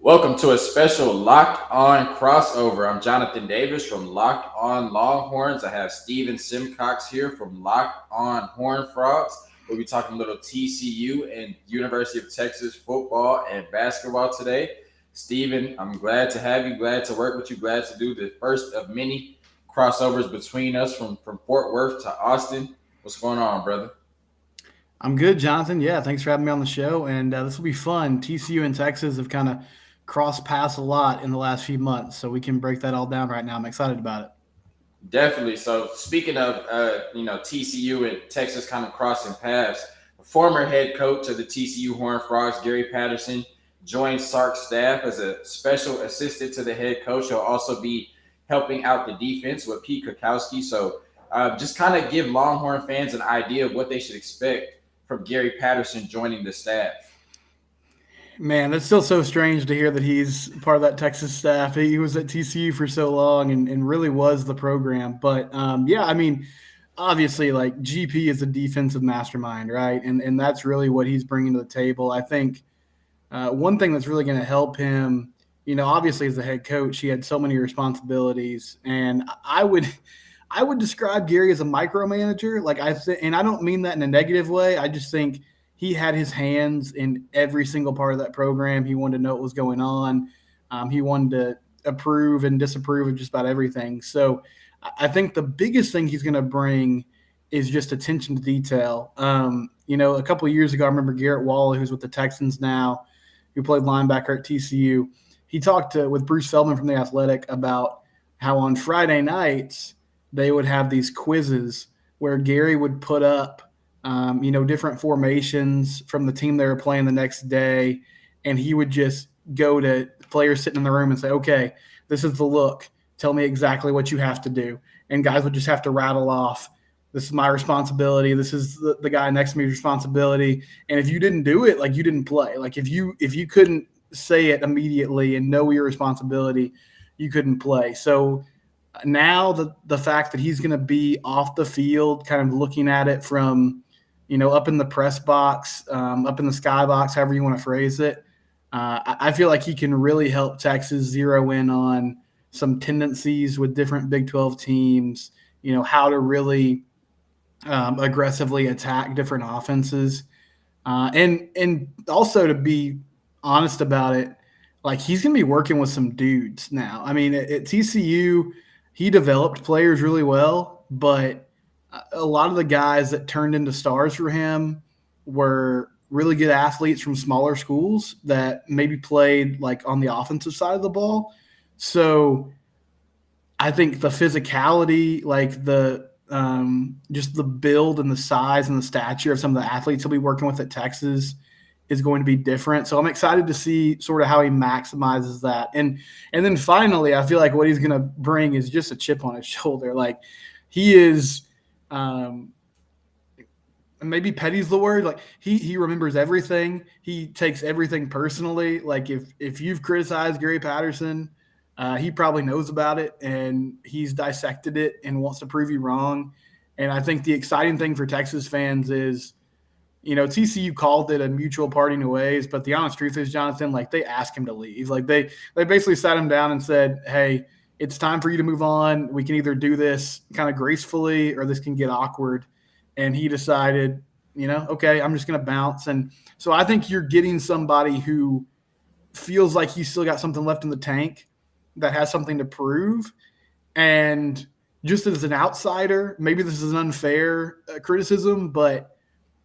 Welcome to a special Locked On crossover. I'm Jonathan Davis from Locked On Longhorns. I have Steven Simcox here from Locked On Horned Frogs. We'll be talking a little TCU and University of Texas football and basketball today. Steven, I'm glad to have you, glad to work with you, glad to do the first of many crossovers between us from Fort Worth to Austin. What's going on, brother? I'm good, Jonathan. Yeah, thanks for having me on the show. And this will be fun. TCU and Texas have kind of crossed paths a lot in the last few months, so we can break that all down right now. I'm excited about it. Definitely. So speaking of TCU and Texas kind of crossing paths, former head coach of the TCU Horned Frogs, Gary Patterson, joined Sark's staff as a special assistant to the head coach. He'll also be helping out the defense with Pete Kukowski. So just kind of give Longhorn fans an idea of what they should expect from Gary Patterson joining the staff. Man, it's still so strange to hear that he's part of that Texas staff. He was at TCU for so long and really was the program. But yeah, I mean, obviously, like GP is a defensive mastermind, right? And that's really what he's bringing to the table. I think one thing that's really going to help him, obviously as a head coach, he had so many responsibilities, and I would describe Gary as a micromanager. And I don't mean that in a negative way. I just think he had his hands in every single part of that program. He wanted to know what was going on. He wanted to approve and disapprove of just about everything. So I think the biggest thing he's going to bring is just attention to detail. A couple of years ago, I remember Garrett Waller, who's with the Texans now, who played linebacker at TCU. He talked with Bruce Feldman from The Athletic about how on Friday nights they would have these quizzes where Gary would put up different formations from the team they were playing the next day. And he would just go to players sitting in the room and say, okay, this is the look. Tell me exactly what you have to do. And guys would just have to rattle off, this is my responsibility. This is the guy next to me's responsibility. And if you didn't do it, like you didn't play. Like if you couldn't say it immediately and know your responsibility, you couldn't play. So now the fact that he's going to be off the field, kind of looking at it from – up in the press box, up in the sky box, however you want to phrase it. I feel like he can really help Texas zero in on some tendencies with different Big 12 teams, how to really aggressively attack different offenses. And also to be honest about it, like he's going to be working with some dudes now. I mean, at TCU, he developed players really well, but a lot of the guys that turned into stars for him were really good athletes from smaller schools that maybe played like on the offensive side of the ball. So I think the physicality, like the just the build and the size and the stature of some of the athletes he'll be working with at Texas is going to be different. So I'm excited to see sort of how he maximizes that. And then finally, I feel like what he's going to bring is just a chip on his shoulder. Like he is maybe petty's the word. Like he remembers everything. He takes everything personally. Like if you've criticized Gary Patterson, he probably knows about it and he's dissected it and wants to prove you wrong. And I think the exciting thing for Texas fans is, TCU called it a mutual parting of ways, but the honest truth is, Jonathan, like they asked him to leave. Like they basically sat him down and said, hey, it's time for you to move on. We can either do this kind of gracefully or this can get awkward. And he decided, okay, I'm just going to bounce. And so I think you're getting somebody who feels like he's still got something left in the tank, that has something to prove. And just as an outsider, maybe this is an unfair criticism, but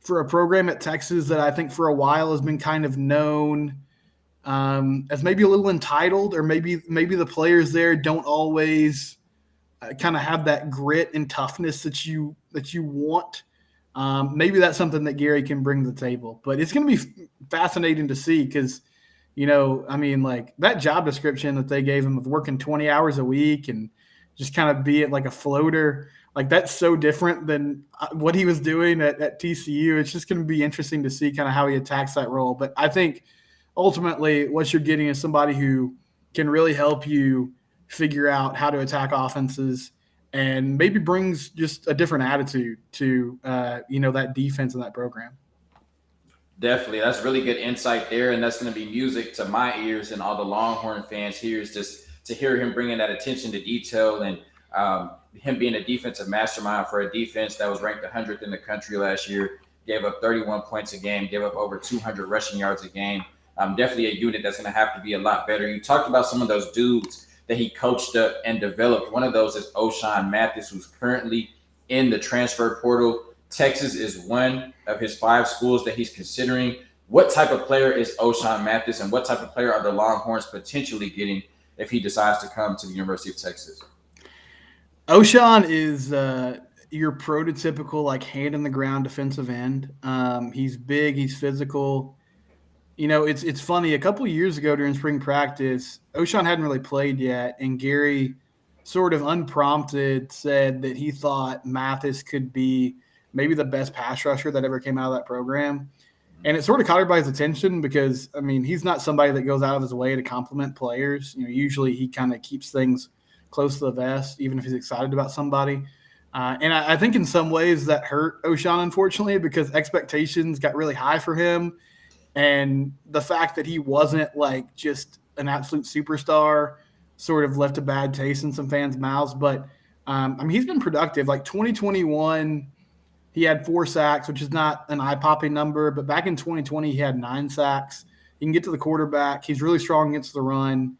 for a program at Texas that I think for a while has been kind of known as maybe a little entitled, or maybe the players there don't always kind of have that grit and toughness that you want. Maybe that's something that Gary can bring to the table. But it's going to be fascinating to see because, like that job description that they gave him of working 20 hours a week and just kind of be it like a floater, like that's so different than what he was doing at TCU. It's just going to be interesting to see kind of how he attacks that role. But I think ultimately what you're getting is somebody who can really help you figure out how to attack offenses and maybe brings just a different attitude to, that defense and that program. Definitely. That's really good insight there. And that's going to be music to my ears and all the Longhorn fans' ears just to hear him bringing that attention to detail and him being a defensive mastermind for a defense that was ranked 100th in the country last year, gave up 31 points a game, gave up over 200 rushing yards a game. Definitely a unit that's going to have to be a lot better. You talked about some of those dudes that he coached up and developed. One of those is Ochaun Mathis, who's currently in the transfer portal. Texas is one of his 5 schools that he's considering. What type of player is Ochaun Mathis, and what type of player are the Longhorns potentially getting if he decides to come to the University of Texas? Ochaun is your prototypical like hand in the ground defensive end. He's big, he's physical. It's funny. A couple of years ago during spring practice, Ochaun hadn't really played yet, and Gary sort of unprompted said that he thought Mathis could be maybe the best pass rusher that ever came out of that program. And it sort of caught everybody's attention because, I mean, he's not somebody that goes out of his way to compliment players. Usually he kind of keeps things close to the vest, even if he's excited about somebody. And I think in some ways that hurt Ochaun, unfortunately, because expectations got really high for him. And the fact that he wasn't like just an absolute superstar sort of left a bad taste in some fans' mouths. But he's been productive. Like 2021, he had 4 sacks, which is not an eye-popping number. But back in 2020, he had 9 sacks. He can get to the quarterback. He's really strong against the run.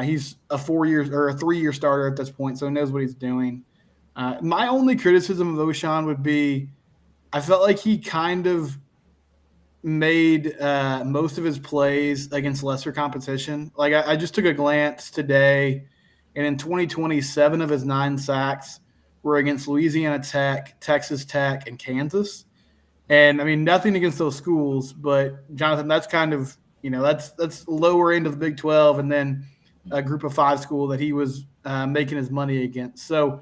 He's a 3-year starter at this point, so he knows what he's doing. My only criticism of Ochaun would be I felt like he kind of made most of his plays against lesser competition. Like I just took a glance today, and in 2020, 7 of his 9 sacks were against Louisiana Tech, Texas Tech, and Kansas. And I mean, nothing against those schools, but Jonathan, that's kind of that's lower end of the Big 12, and then a Group of 5 school that he was making his money against. So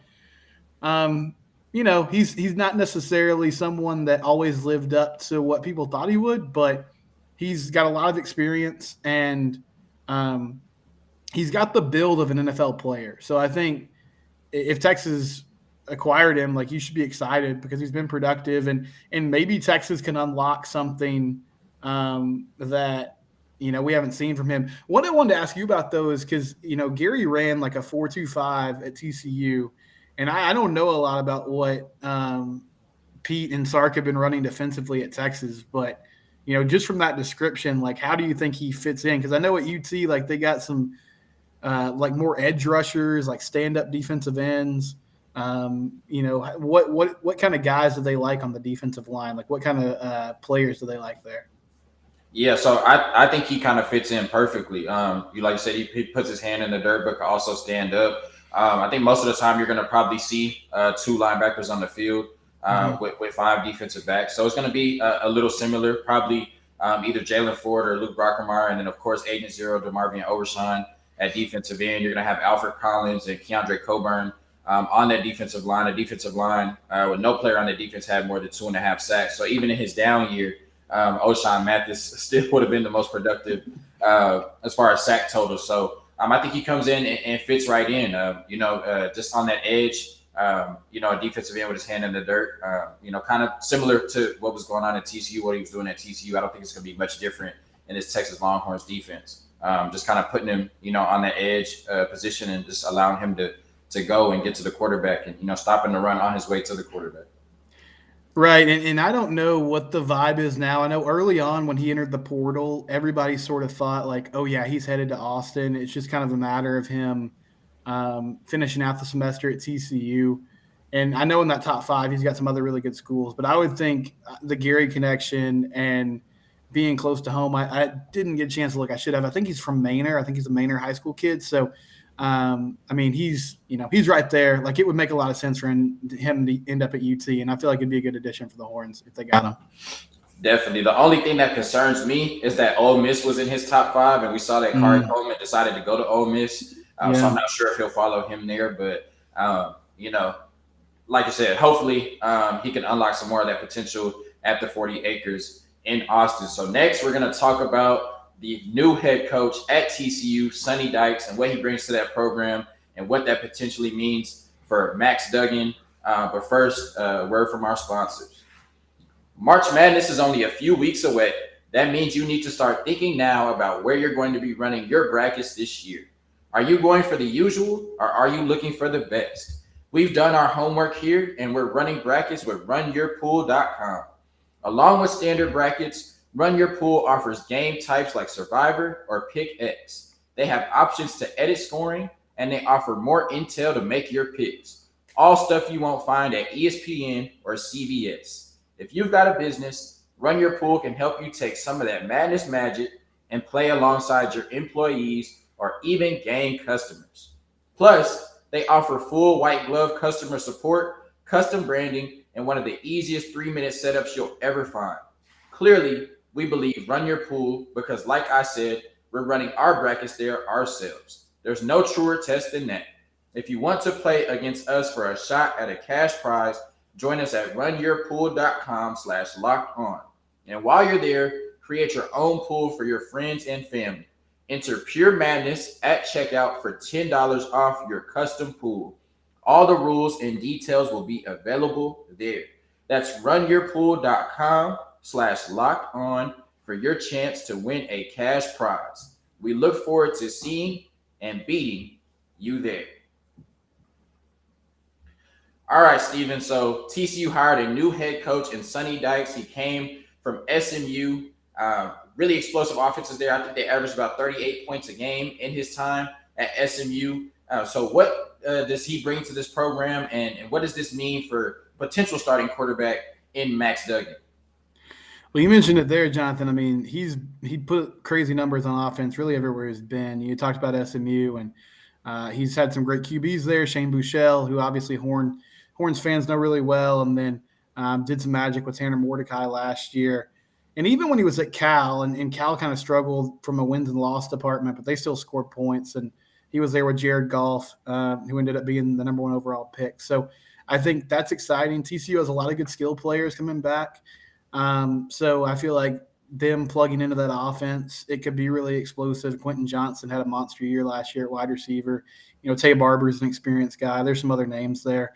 he's not necessarily someone that always lived up to what people thought he would, but he's got a lot of experience, and he's got the build of an NFL player. So I think if Texas acquired him, like, you should be excited because he's been productive, and maybe Texas can unlock something that we haven't seen from him. What I wanted to ask you about though is because Gary ran like a 4.25 at TCU. And I don't know a lot about what Pete and Sark have been running defensively at Texas, but just from that description, like, how do you think he fits in? Because I know at UT, like, they got some like more edge rushers, like stand-up defensive ends. What kind of guys do they like on the defensive line? Like, what kind of players do they like there? Yeah, so I think he kind of fits in perfectly. You like you said, he puts his hand in the dirt, but can also stand up. I think most of the time you're going to probably see 2 linebackers on the field with 5 defensive backs. So it's going to be a little similar, probably either Jalen Ford or Luke Brockermeyer, and then, of course, Agent Zero, DeMarvion Overshawn at defensive end. You're going to have Alfred Collins and Keandre Coburn on that defensive line. A defensive line with no player on the defense had more than 2.5 sacks. So even in his down year, Ochaun Mathis still would have been the most productive as far as sack total. So I think he comes in and fits right in, just on that edge, a defensive end with his hand in the dirt, kind of similar to what was going on at TCU, what he was doing at TCU. I don't think it's going to be much different in this Texas Longhorns defense. Just kind of putting him, on the edge position and just allowing him to go and get to the quarterback and, stopping the run on his way to the quarterback. Right, and I don't know what the vibe is now. I know early on when he entered the portal, everybody sort of thought like, oh yeah, he's headed to Austin. It's just kind of a matter of him finishing out the semester at TCU. And I know in that top 5, he's got some other really good schools. But I would think the Gary connection and being close to home, I didn't get a chance to look. I should have. I think he's from Manor. I think he's a Manor high school kid. So he's right there. Like, it would make a lot of sense for him to end up at UT, and I feel like it'd be a good addition for the Horns if they got him. Definitely. The only thing that concerns me is that Ole Miss was in his top 5, and we saw that Kari Coleman decided to go to Ole Miss. So I'm not sure if he'll follow him there, but like I said, hopefully he can unlock some more of that potential at the 40 acres in Austin. So next, we're going to talk about the new head coach at TCU, Sonny Dykes, and what he brings to that program and what that potentially means for Max Duggan. But first, word from our sponsors. March Madness is only a few weeks away. That means you need to start thinking now about where you're going to be running your brackets this year. Are you going for the usual or are you looking for the best? We've done our homework here and we're running brackets with runyourpool.com. Along with standard brackets, Run Your Pool offers game types like Survivor or Pick X. They have options to edit scoring and they offer more intel to make your picks. All stuff you won't find at ESPN or CBS. If you've got a business, Run Your Pool can help you take some of that madness magic and play alongside your employees or even gain customers. Plus, they offer full white glove customer support, custom branding, and one of the easiest 3-minute setups you'll ever find. Clearly, we believe Run Your Pool because, like I said, we're running our brackets there ourselves. There's no truer test than that. If you want to play against us for a shot at a cash prize, join us at runyourpool.com/locked on. And while you're there, create your own pool for your friends and family. Enter Pure Madness at checkout for $10 off your custom pool. All the rules and details will be available there. That's runyourpool.com/locked on for your chance to win a cash prize. We look forward to seeing and beating you there. All right, Steven. So TCU hired a new head coach in Sonny Dykes. He came from SMU. Really explosive offenses there. I think they averaged about 38 points a game in his time at SMU. So what does he bring to this program, and what does this mean for potential starting quarterback in Max Duggan? Well, you mentioned it there, Jonathan. I mean, he put crazy numbers on offense really everywhere he's been. You talked about SMU, and he's had some great QBs there. Shane Buechele, who obviously Horns fans know really well, and then did some magic with Tanner Mordecai last year. And even when he was at Cal, and Cal kind of struggled from a wins and loss department, but they still scored points. And he was there with Jared Goff, who ended up being the number 1 overall pick. So I think that's exciting. TCU has a lot of good skill players coming back. So I feel like them plugging into that offense, it could be really explosive. Quentin Johnson had a monster year last year at wide receiver. Tay Barber's an experienced guy. There's some other names there.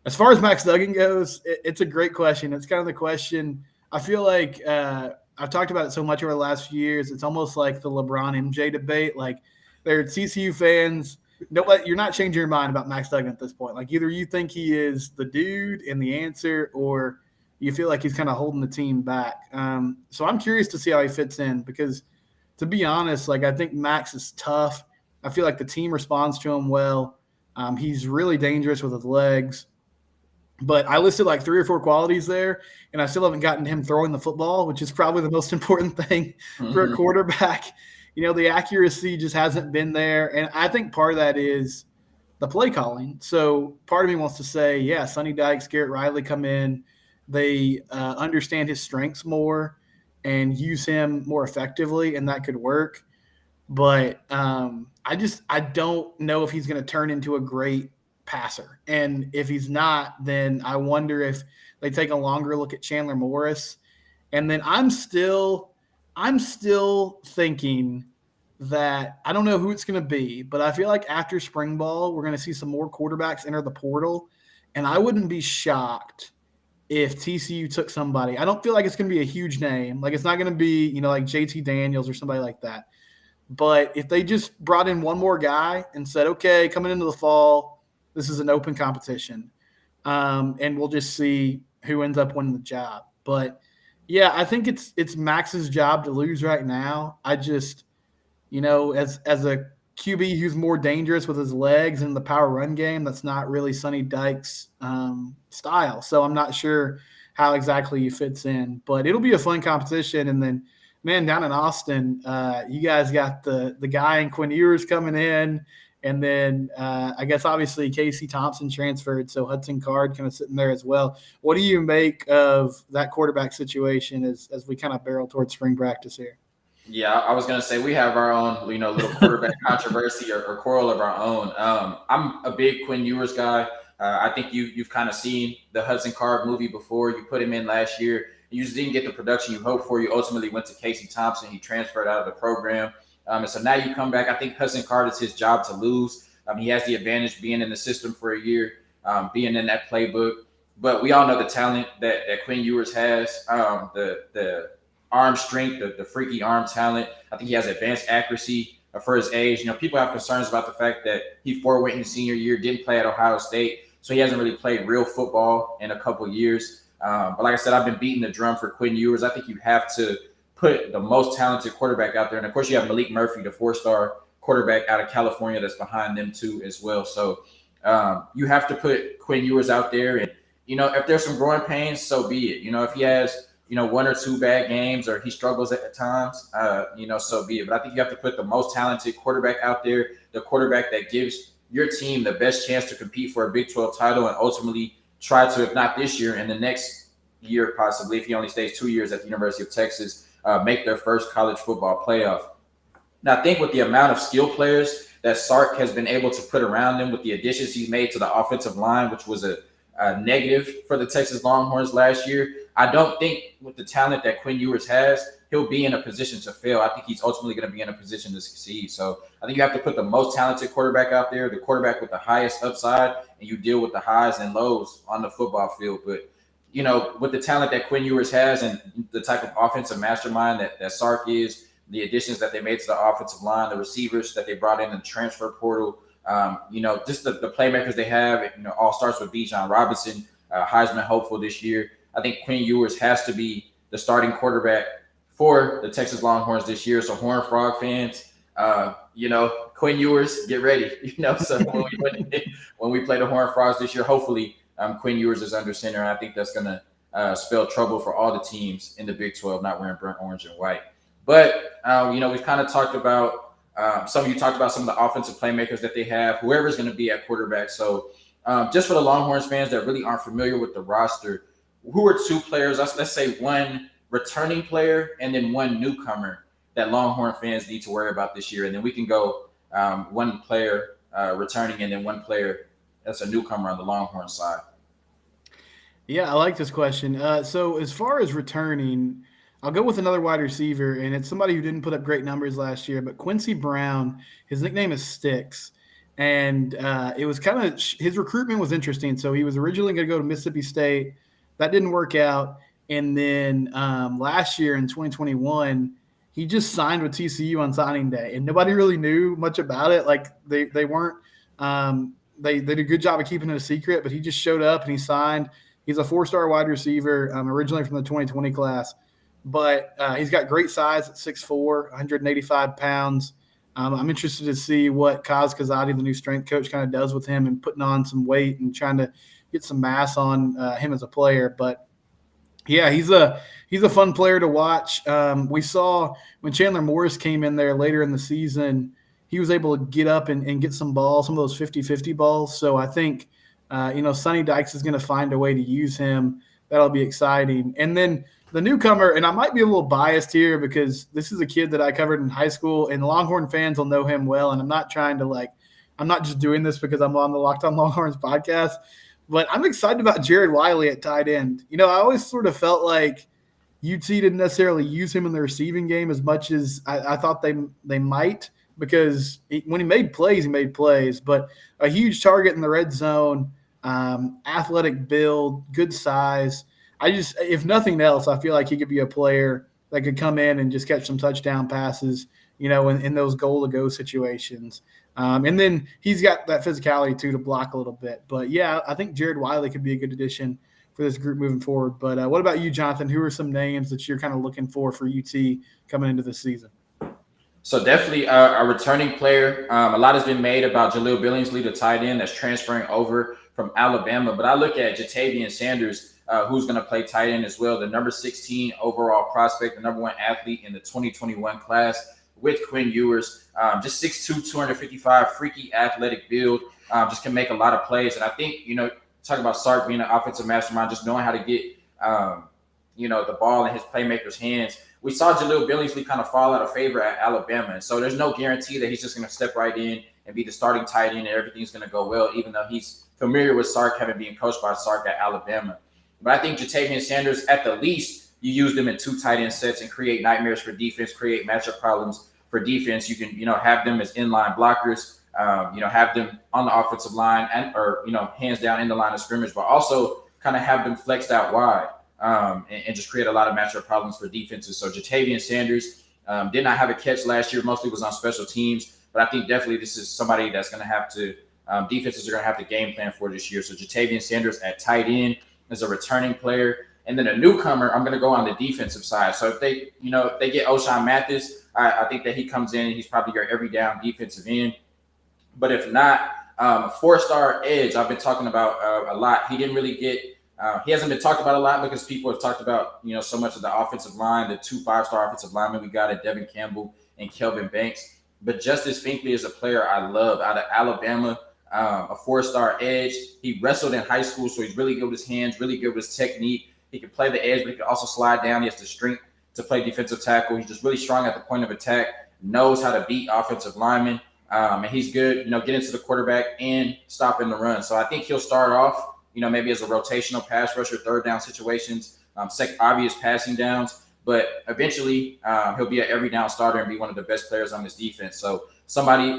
As far as Max Duggan goes, it's a great question. It's kind of the question. I feel like I've talked about it so much over the last few years. It's almost like the LeBron MJ debate. Like, they're TCU fans. You're not changing your mind about Max Duggan at this point. Like, either you think he is the dude and the answer, or you feel like he's kind of holding the team back. So I'm curious to see how he fits in because, to be honest, like, I think Max is tough. I feel like the team responds to him well. He's really dangerous with his legs. But I listed like 3 or 4 qualities there, and I still haven't gotten him throwing the football, which is probably the most important thing for a quarterback. The accuracy just hasn't been there. And I think part of that is the play calling. So part of me wants to say, yeah, Sonny Dykes, Garrett Riley come in. They understand his strengths more and use him more effectively, and that could work. But I don't know if he's going to turn into a great passer. And if he's not, then I wonder if they take a longer look at Chandler Morris. And then I'm still thinking that I don't know who it's going to be, but I feel like after spring ball, we're going to see some more quarterbacks enter the portal. And I wouldn't be shocked if TCU took somebody. I don't feel like it's going to be a huge name. Like, it's not going to be, like JT Daniels or somebody like that. But if they just brought in one more guy and said, okay, coming into the fall, this is an open competition, and we'll just see who ends up winning the job. But, yeah, I think it's Max's job to lose right now. I just, as a QB who's more dangerous with his legs and the power run game, that's not really Sonny Dykes' style. So I'm not sure how exactly he fits in. But it'll be a fun competition. And then, man, down in Austin, you guys got the guy in Quinn Ewers coming in. And then I guess obviously Casey Thompson transferred, so Hudson Card kind of sitting there as well. What do you make of that quarterback situation as we kind of barrel towards spring practice here? Yeah, I was gonna say we have our own, little quarterback controversy or quarrel of our own. I'm a big Quinn Ewers guy. I think you've kind of seen the Hudson Card movie before. You put him in last year. You just didn't get the production you hoped for. You ultimately went to Casey Thompson. He transferred out of the program. And so now you come back. I think Hudson Card is his job to lose. He has the advantage being in the system for a year, being in that playbook. but we all know the talent that Quinn Ewers has, the arm strength, the freaky arm talent. I think he has advanced accuracy for his age. People have concerns about the fact that he forward in his senior year, didn't play at Ohio State, so he hasn't really played real football in a couple years. But like I said, I've been beating the drum for Quinn Ewers. I think you have to put the most talented quarterback out there. And of course, you have Malik Murphy, the 4-star quarterback out of California, that's behind them too as well. So you have to put Quinn Ewers out there. And, if there's some growing pains, so be it. If he has, one or two bad games or he struggles at times, so be it. But I think you have to put the most talented quarterback out there, the quarterback that gives your team the best chance to compete for a Big 12 title and ultimately try to, if not this year, in the next year possibly, if he only stays 2 years at the University of Texas, make their first college football playoff. Now, I think with the amount of skill players that Sark has been able to put around him, with the additions he's made to the offensive line, which was a negative for the Texas Longhorns last year, I don't think with the talent that Quinn Ewers has, he'll be in a position to fail. I think he's ultimately going to be in a position to succeed. So I think you have to put the most talented quarterback out there, the quarterback with the highest upside, and you deal with the highs and lows on the football field. But with the talent that Quinn Ewers has and the type of offensive mastermind that Sark is, the additions that they made to the offensive line, the receivers that they brought in the transfer portal, just the playmakers they have, all starts with Bijan Robinson, Heisman hopeful this year. I think Quinn Ewers has to be the starting quarterback for the Texas Longhorns this year. So Horned Frog fans, Quinn Ewers, get ready. So when we play the Horned Frogs this year, hopefully Quinn Ewers is under center. And I think that's going to spell trouble for all the teams in the Big 12 not wearing burnt orange and white. But, we've kind of talked about some of you talked about some of the offensive playmakers that they have, whoever's going to be at quarterback. So just for the Longhorns fans that really aren't familiar with the roster, who are two players, let's say one returning player and then one newcomer that Longhorn fans need to worry about this year? And then we can go one player returning and then one player that's a newcomer on the Longhorn side. Yeah, I like this question. So as far as returning, I'll go with another wide receiver, and it's somebody who didn't put up great numbers last year, but Quincy Brown. His nickname is Sticks. And it was kind of – his recruitment was interesting. So he was originally going to go to Mississippi State. That didn't work out. And then last year in 2021, he just signed with TCU on signing day, and nobody really knew much about it. Like they weren't they did a good job of keeping it a secret, but he just showed up and he signed. He's a 4-star wide receiver, originally from the 2020 class, but he's got great size at 6'4", 185 pounds. I'm interested to see what Kaz Kazadi, the new strength coach, kind of does with him and putting on some weight and trying to get some mass on him as a player. But yeah, he's a fun player to watch. We saw when Chandler Morris came in there later in the season, he was able to get up and get some balls, some of those 50-50 balls. So I think, Sonny Dykes is going to find a way to use him. That'll be exciting. And then the newcomer, and I might be a little biased here because this is a kid that I covered in high school, and Longhorn fans will know him well. And I'm not trying to I'm not just doing this because I'm on the Locked On Longhorns podcast, but I'm excited about Jared Wiley at tight end. I always sort of felt like UT didn't necessarily use him in the receiving game as much as I thought they might, because when he made plays, but a huge target in the red zone, athletic build, good size. If nothing else, I feel like he could be a player that could come in and just catch some touchdown passes, in those goal-to-go situations. And then he's got that physicality, too, to block a little bit. But, yeah, I think Jared Wiley could be a good addition for this group moving forward. But what about you, Jonathan? Who are some names that you're kind of looking for UT coming into this season? So definitely a returning player. A lot has been made about Jaleel Billingsley, the tight end that's transferring over from Alabama. But I look at Jatavian Sanders, who's going to play tight end as well, the number 16 overall prospect, the number 1 athlete in the 2021 class with Quinn Ewers. Just 6'2", 255, freaky athletic build, just can make a lot of plays. And I think, talking about Sark being an offensive mastermind, just knowing how to get, the ball in his playmakers' hands. We saw Jaleel Billingsley kind of fall out of favor at Alabama. And so there's no guarantee that he's just going to step right in and be the starting tight end and everything's going to go well, even though he's familiar with Sark, having been coached by Sark at Alabama. But I think Jatavian Sanders, at the least, you use them in 2 tight end sets and create nightmares for defense, create matchup problems for defense. You can, have them as inline blockers, have them on the offensive line or hands down in the line of scrimmage, but also kind of have them flexed out wide and just create a lot of matchup problems for defenses. So Jatavian Sanders did not have a catch last year, mostly was on special teams, but I think definitely this is somebody that's going to have to defenses are going to have to game plan for this year. So Jatavian Sanders at tight end is a returning player. And then a newcomer, I'm going to go on the defensive side. So if they get Ochaun Mathis, I think that he comes in and he's probably your every down defensive end. But if not, four-star edge, I've been talking about a lot. He didn't really get he hasn't been talked about a lot because people have talked about, so much of the offensive line, the 2 5-star offensive linemen we got at Devin Campbell and Kelvin Banks. But Justice Finkley is a player I love out of Alabama, a 4-star edge. He wrestled in high school, so he's really good with his hands, really good with his technique. He can play the edge, but he can also slide down. He has the strength to play defensive tackle. He's just really strong at the point of attack, knows how to beat offensive linemen, and he's good, getting to the quarterback and stopping the run. So I think he'll start off, maybe as a rotational pass rusher, third down situations, obvious passing downs. But eventually he'll be an every down starter and be one of the best players on this defense. So somebody,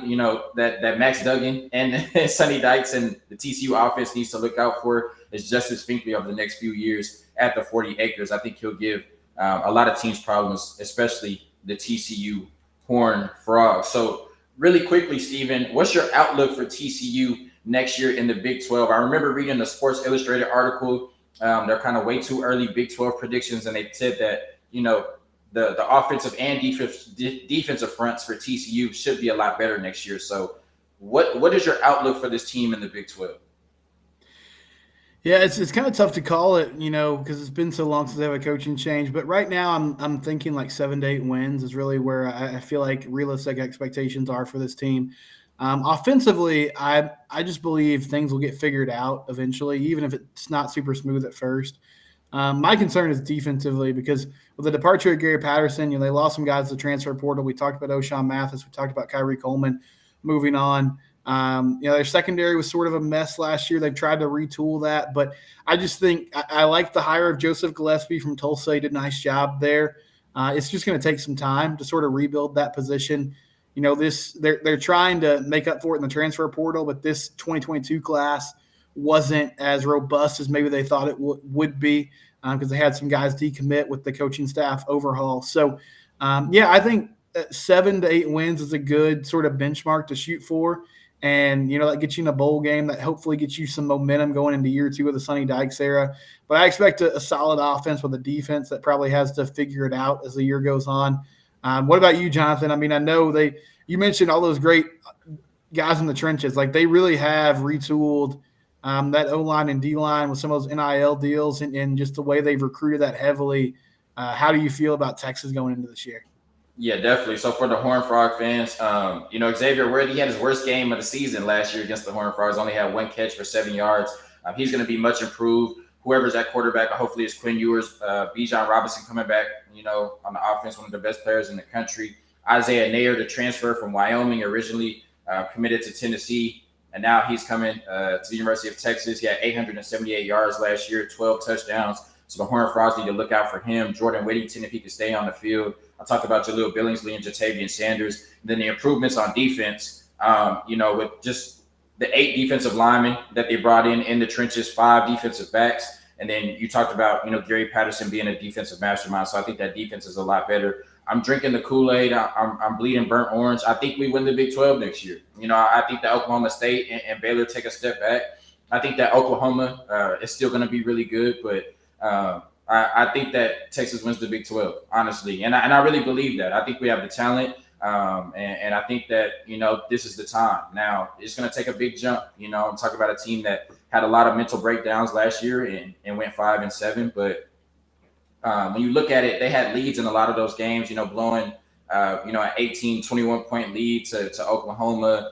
that Max Duggan and Sonny Dykes and the TCU offense needs to look out for is Justice Finkley over the next few years at the 40 acres. I think he'll give a lot of teams problems, especially the TCU Horned Frogs. So really quickly, Steven, what's your outlook for TCU next year in the Big 12? I remember reading the Sports Illustrated article. They're kind of way too early Big 12 predictions, and they said that, the offensive and defensive fronts for TCU should be a lot better next year. So what is your outlook for this team in the Big 12? Yeah, it's kind of tough to call it, because it's been so long since they have a coaching change. But right now, I'm thinking like 7 to 8 wins is really where I feel like realistic expectations are for this team. Offensively, I just believe things will get figured out eventually, even if it's not super smooth at first. My concern is defensively because with the departure of Gary Patterson, they lost some guys to the transfer portal. We talked about Ochaun Mathis. We talked about Kyrie Coleman moving on. Their secondary was sort of a mess last year. They've tried to retool that, but I just think I like the hire of Joseph Gillespie from Tulsa. He did a nice job there. It's just going to take some time to sort of rebuild that position. They're trying to make up for it in the transfer portal, but this 2022 class wasn't as robust as maybe they thought it would be because they had some guys decommit with the coaching staff overhaul. So, I think 7 to 8 wins is a good sort of benchmark to shoot for. And, that gets you in a bowl game that hopefully gets you some momentum going into year 2 of the Sonny Dykes era. But I expect a solid offense with a defense that probably has to figure it out as the year goes on. What about you, Jonathan? I mean, I know you mentioned all those great guys in the trenches. Like, they really have retooled that O-line and D-line with some of those NIL deals and just the way they've recruited that heavily. How do you feel about Texas going into this year? Yeah, definitely. So for the Horned Frog fans, Xavier Worthy had his worst game of the season last year against the Horned Frogs. Only had 1 catch for 7 yards. He's going to be much improved. Whoever's at quarterback, hopefully it's Quinn Ewers, Bijan Robinson coming back, on the offense, one of the best players in the country. Isaiah Nair, the transfer from Wyoming, originally committed to Tennessee, and now he's coming to the University of Texas. He had 878 yards last year, 12 touchdowns. So the Horned Frogs need to look out for him. Jordan Whittington, if he can stay on the field. I talked about Jaleel Billingsley and Jatavian Sanders. And then the improvements on defense, with just the 8 defensive linemen that they brought in the trenches, 5 defensive backs. And then you talked about, Gary Patterson being a defensive mastermind. So I think that defense is a lot better. I'm drinking the Kool-Aid. I'm bleeding burnt orange. I think we win the Big 12 next year. I think that Oklahoma State and Baylor take a step back. I think that Oklahoma is still going to be really good, but I think that Texas wins the Big 12, honestly. And I really believe that. I think we have the talent, and I think that, this is the time. Now, it's going to take a big jump. I'm talking about a team that had a lot of mental breakdowns last year and went 5-7. But when you look at it, they had leads in a lot of those games, blowing, an 18, 21-point lead to Oklahoma.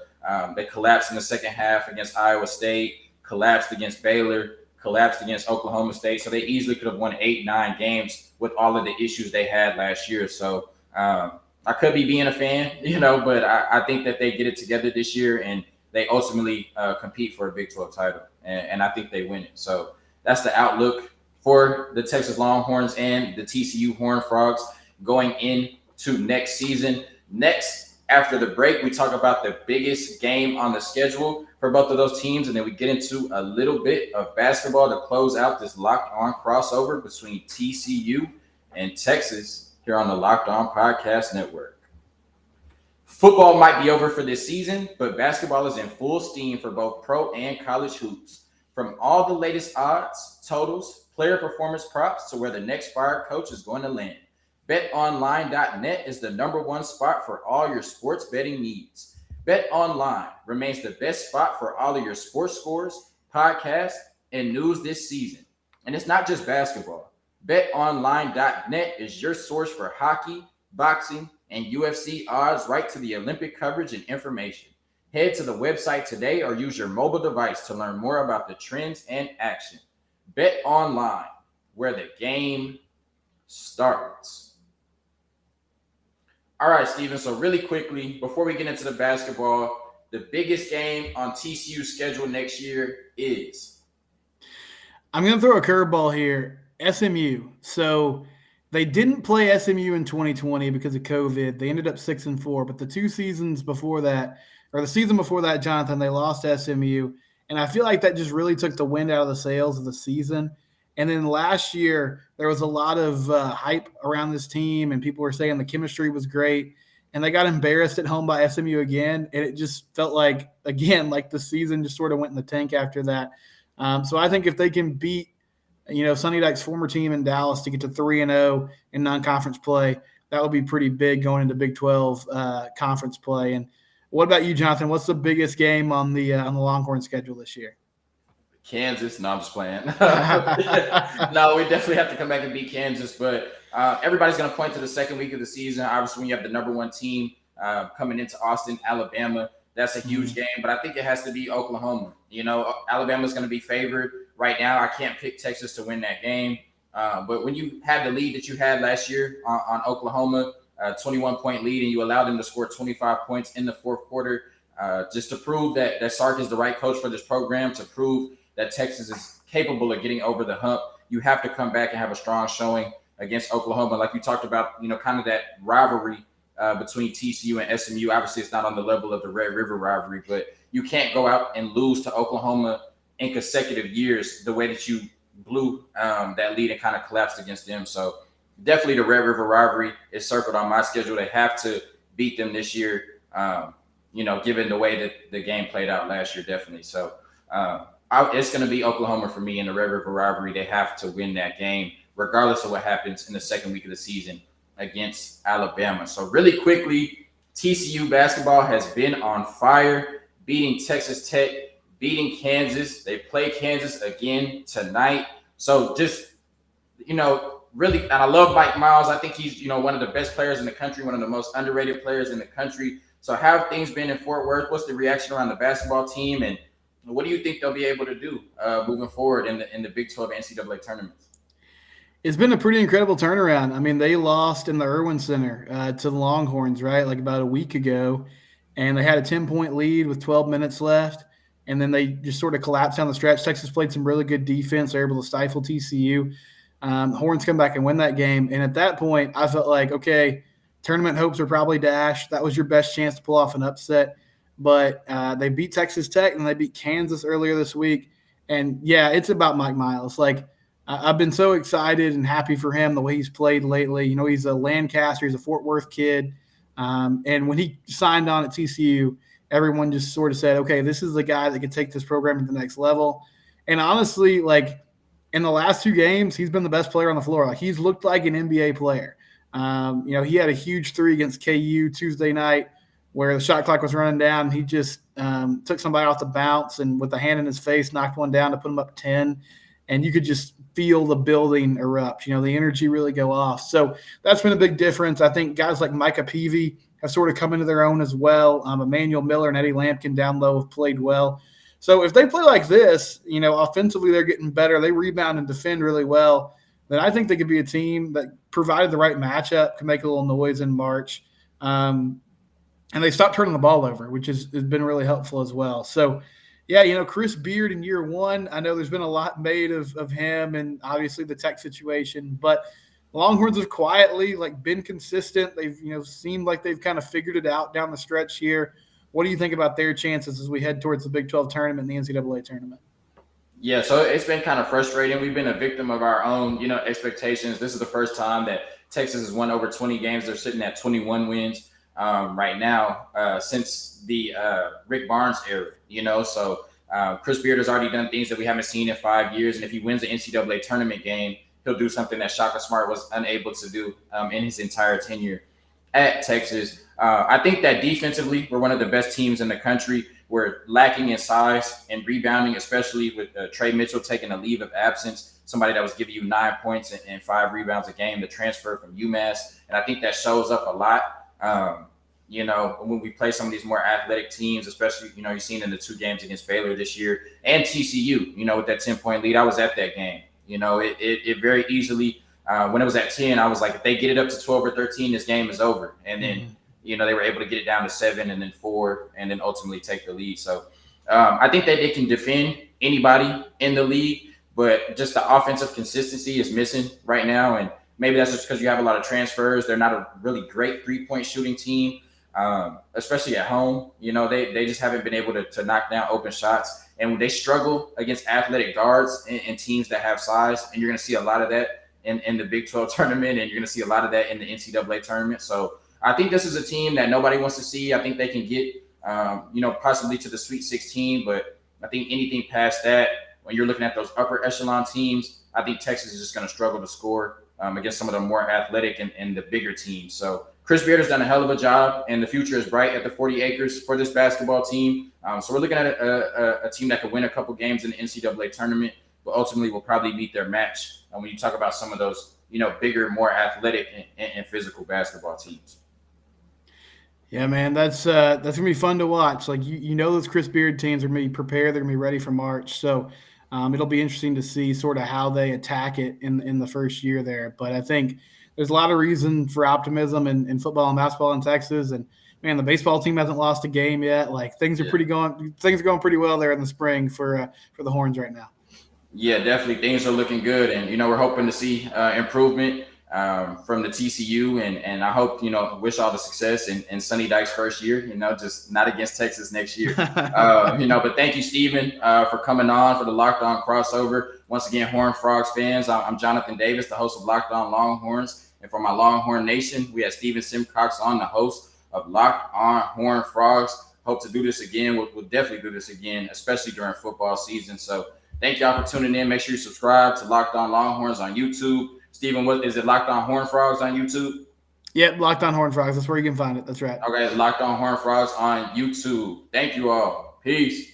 They collapsed in the second half against Iowa State, collapsed against Baylor, collapsed against Oklahoma State. So they easily could have won 8-9 games with all of the issues they had last year. So I could be being a fan, but I think that they get it together this year and they ultimately compete for a Big 12 title. And I think they win it. So that's the outlook for the Texas Longhorns and the TCU Horned Frogs going into next season. Next, After the break, we talk about the biggest game on the schedule for both of those teams, and then we get into a little bit of basketball to close out this locked on crossover between TCU and Texas here on the Locked On Podcast Network. Football might be over for this season, but basketball is in full steam for both pro and college hoops. From all the latest odds, totals, player performance props to where the next fired coach is going to land, BetOnline.net is the number one spot for all your sports betting needs. BetOnline remains the best spot for all of your sports scores, podcasts, and news this season. And it's not just basketball. BetOnline.net is your source for hockey, boxing, and UFC odds right to the Olympic coverage and information. Head to the website today or use your mobile device to learn more about the trends and action. Bet online, where the game starts. All right, Steven. So really quickly, before we get into the basketball, the biggest game on TCU's schedule next year is? I'm going to throw a curveball here. SMU. So they didn't play SMU in 2020 because of COVID. They ended up 6-4, but the two seasons before that, or the season before that, Jonathan, they lost to SMU. And I feel like that just really took the wind out of the sails of the season. And then last year, there was a lot of hype around this team, and people were saying the chemistry was great. And they got embarrassed at home by SMU again. And it just felt like, again, like the season just sort of went in the tank after that. So I think if they can beat, Sonny Dykes' former team in Dallas to get to 3-0 in non-conference play, that would be pretty big going into Big 12 conference play. And what about you, Jonathan? What's the biggest game on the Longhorn schedule this year? Kansas. No, I'm just playing. No, we definitely have to come back and beat Kansas. But everybody's going to point to the second week of the season. Obviously, when you have the number one team coming into Austin, Alabama, that's a huge game. But I think it has to be Oklahoma. Alabama's going to be favored. Right now, I can't pick Texas to win that game. But when you have the lead that you had last year on Oklahoma, 21-point lead, and you allow them to score 25 points in the fourth quarter, just to prove that Sark is the right coach for this program, to prove that Texas is capable of getting over the hump, you have to come back and have a strong showing against Oklahoma. Like you talked about, kind of that rivalry between TCU and SMU. Obviously, it's not on the level of the Red River rivalry, but you can't go out and lose to Oklahoma in consecutive years the way that you blew that lead and kind of collapsed against them. So definitely the Red River rivalry is circled on my schedule. They have to beat them this year, given the way that the game played out last year, definitely. So it's going to be Oklahoma for me in the Red River rivalry. They have to win that game, regardless of what happens in the second week of the season against Alabama. So really quickly, TCU basketball has been on fire, beating Texas Tech, beating Kansas. They play Kansas again tonight. So just, really, and I love Mike Miles. I think he's, one of the best players in the country, one of the most underrated players in the country. So how have things been in Fort Worth? What's the reaction around the basketball team? And what do you think they'll be able to do moving forward in the Big 12 NCAA tournaments? It's been a pretty incredible turnaround. I mean, they lost in the Irwin Center to the Longhorns, right, like about a week ago, and they had a 10-point lead with 12 minutes left, and then they just sort of collapsed down the stretch. Texas played some really good defense. They were able to stifle TCU. Horns come back and win that game, and at that point, I felt like, okay, tournament hopes are probably dashed. That was your best chance to pull off an upset, but they beat Texas Tech, and they beat Kansas earlier this week, and, yeah, it's about Mike Miles. Like, I've been so excited and happy for him the way he's played lately. He's a Lancaster. He's a Fort Worth kid. And when he signed on at TCU, everyone just sort of said, okay, this is the guy that can take this program to the next level. And honestly, like in the last two games, he's been the best player on the floor. Like he's looked like an NBA player. He had a huge three against KU Tuesday night where the shot clock was running down. He just took somebody off the bounce and with a hand in his face, knocked one down to put him up 10. And you could just feel the building erupt, the energy really go off. So that's been a big difference. I think guys like Micah Peavy have sort of come into their own as well. Emmanuel Miller and Eddie Lampkin down low have played well. So if they play like this, offensively they're getting better. They rebound and defend really well. Then I think they could be a team that provided the right matchup, can make a little noise in March. And they stopped turning the ball over, which has been really helpful as well. So, yeah, Chris Beard in year one, I know there's been a lot made of him and obviously the Tech situation, but Longhorns have quietly been consistent. They've seemed like they've kind of figured it out down the stretch here. What do you think about their chances as we head towards the Big 12 tournament and the NCAA tournament? Yeah, so it's been kind of frustrating. We've been a victim of our own, expectations. This is the first time that Texas has won over 20 games. They're sitting at 21 wins right now since the Rick Barnes era. So Chris Beard has already done things that we haven't seen in 5 years, and if he wins the NCAA tournament game, he'll do something that Shaka Smart was unable to do in his entire tenure at Texas. I think that defensively, we're one of the best teams in the country. We're lacking in size and rebounding, especially with Trey Mitchell taking a leave of absence, somebody that was giving you 9 points and 5 rebounds a game, the transfer from UMass. And I think that shows up a lot. When we play some of these more athletic teams, especially, you've seen in the 2 games against Baylor this year and TCU, with that 10-point lead. I was at that game. It very easily, when it was at 10, I was like, if they get it up to 12 or 13, this game is over. And then, they were able to get it down to 7 and then 4 and then ultimately take the lead. So I think that they can defend anybody in the league, but just the offensive consistency is missing right now. And maybe that's just because you have a lot of transfers. They're not a really great 3-point shooting team, especially at home. They just haven't been able to knock down open shots. And they struggle against athletic guards and teams that have size. And you're going to see a lot of that in the Big 12 tournament, and you're going to see a lot of that in the NCAA tournament. So I think this is a team that nobody wants to see. I think they can get, possibly to the Sweet 16, but I think anything past that, when you're looking at those upper echelon teams, I think Texas is just going to struggle to score against some of the more athletic and the bigger teams. So Chris Beard has done a hell of a job, and the future is bright at the 40 acres for this basketball team. So we're looking at a team that could win a couple games in the NCAA tournament, but ultimately will probably meet their match when you talk about some of those, bigger, more athletic and physical basketball teams. Yeah, man, that's gonna be fun to watch. Those Chris Beard teams are gonna be prepared; they're gonna be ready for March. So it'll be interesting to see sort of how they attack it in the first year there. But I think there's a lot of reason for optimism in football and basketball in Texas. And man, the baseball team hasn't lost a game yet. Things are going pretty well there in the spring for the Horns right now. Yeah, definitely. Things are looking good. And, we're hoping to see improvement from the TCU. And I hope, wish all the success in Sonny Dykes' first year, just not against Texas next year. But thank you, Stephen, for coming on for the Locked On crossover. Once again, Horned Frogs fans, I'm Jonathan Davis, the host of Locked On Longhorns. And for my Longhorn Nation, we have Stephen Simcox on, the host of Locked On Horned Frogs. Hope to do this again. We'll definitely do this again, especially during football season. So thank y'all for tuning in. Make sure you subscribe to Locked On Longhorns on YouTube. Stephen, what is it? Locked On Horned Frogs on YouTube? Yep, Locked On Horned Frogs. That's where you can find it. That's right. Okay, Locked On Horned Frogs on YouTube. Thank you all. Peace.